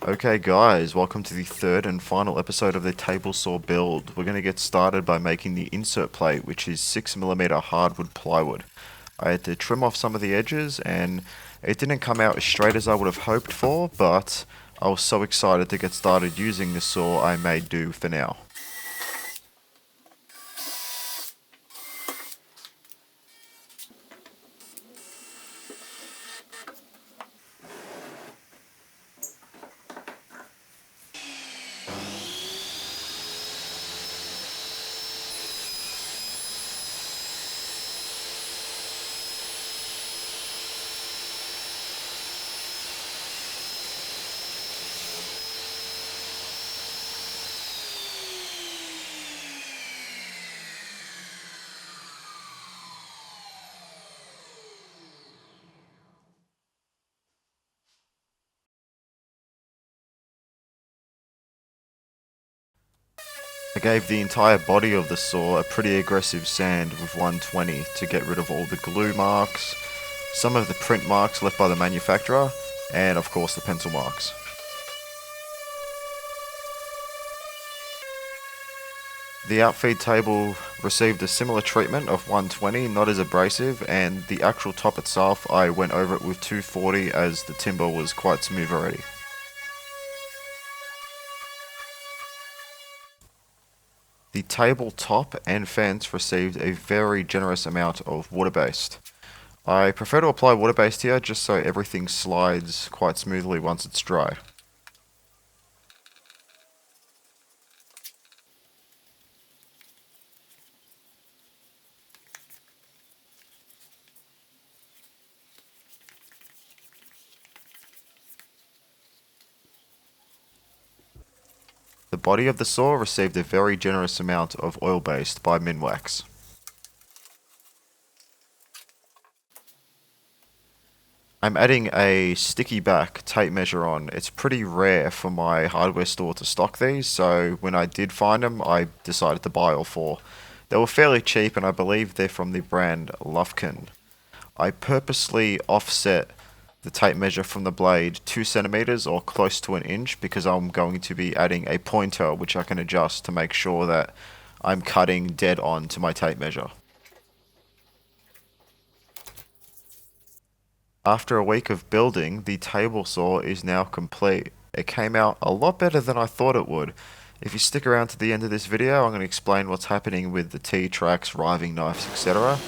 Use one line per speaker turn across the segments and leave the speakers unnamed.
Okay guys, welcome to the third and final episode of the table saw build. We're going to get started by making the insert plate, which is 6mm hardwood plywood. I had to trim off some of the edges and it didn't come out as straight as I would have hoped for, but I was so excited to get started using this saw I made do for now. I gave the entire body of the saw a pretty aggressive sand with 120 to get rid of all the glue marks, some of the print marks left by the manufacturer, and of course the pencil marks. The Outfeed table received a similar treatment of 120, not as abrasive, and the actual top itself I went over it with 240 as the timber was quite smooth already. The table top and fence received a very generous amount of water-based. I prefer to apply water-based here just so everything slides quite smoothly once it's dry. The body of the saw received a very generous amount of oil-based by Minwax. I'm adding a sticky back tape measure on. It's pretty rare for my hardware store to stock these, so when I did find them, I decided to buy all four. They were fairly cheap, and I believe they're from the brand Lufkin. I purposely offset the tape measure from the blade 2 centimeters or close to an inch because I'm going to be adding a pointer which I can adjust to make sure that I'm cutting dead on to my tape measure. After a week of building, the table saw is now complete. It came out a lot better than I thought it would. If you stick around to the end of this video, I'm going to explain what's happening with the T-tracks, riving knives, etc.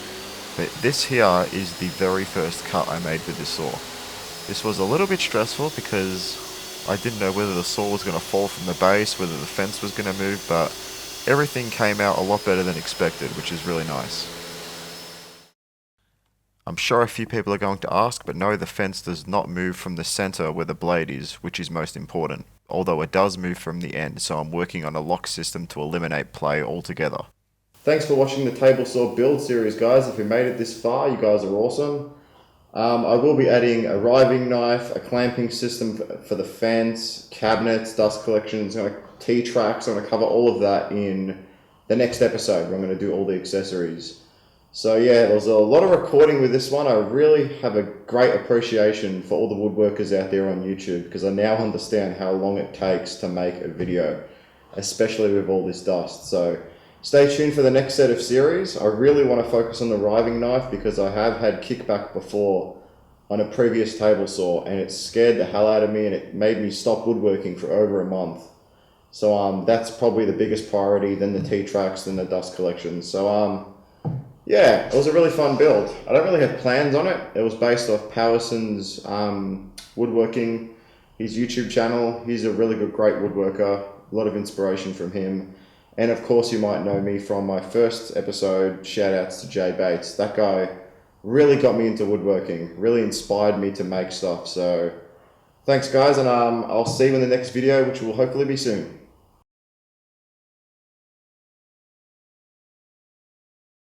But this here is the very first cut I made with this saw. This was a little bit stressful because I didn't know whether the saw was going to fall from the base, whether the fence was going to move, but everything came out a lot better than expected, which is really nice. I'm sure a few people are going to ask, but no, the fence does not move from the center where the blade is, which is most important. Although it does move from the end, so I'm working on a lock system to eliminate play altogether. Thanks for watching the table saw build series, guys. If you made it this far, you guys are awesome. I will be adding a riving knife, a clamping system for the fence, cabinets, dust collections, T-tracks. I'm going to cover all of that in the next episode where I'm going to do all the accessories. So yeah, there's a lot of recording with this one. I really have a great appreciation for all the woodworkers out there on YouTube because I now understand how long it takes to make a video, especially with all this dust. So stay tuned for the next set of series. I really want to focus on the riving knife because I have had kickback before on a previous table saw and it scared the hell out of me and it made me stop woodworking for over a month. So that's probably the biggest priority, then the T-tracks, then the dust collection. So yeah, it was a really fun build. I don't really have plans on it. It was based off Powerson's woodworking, his YouTube channel. He's a really great woodworker. A lot of inspiration from him. And of course, you might know me from my first episode, shout outs to Jay Bates. That guy really got me into woodworking, really inspired me to make stuff. So thanks guys, and I'll see you in the next video, which will hopefully be soon.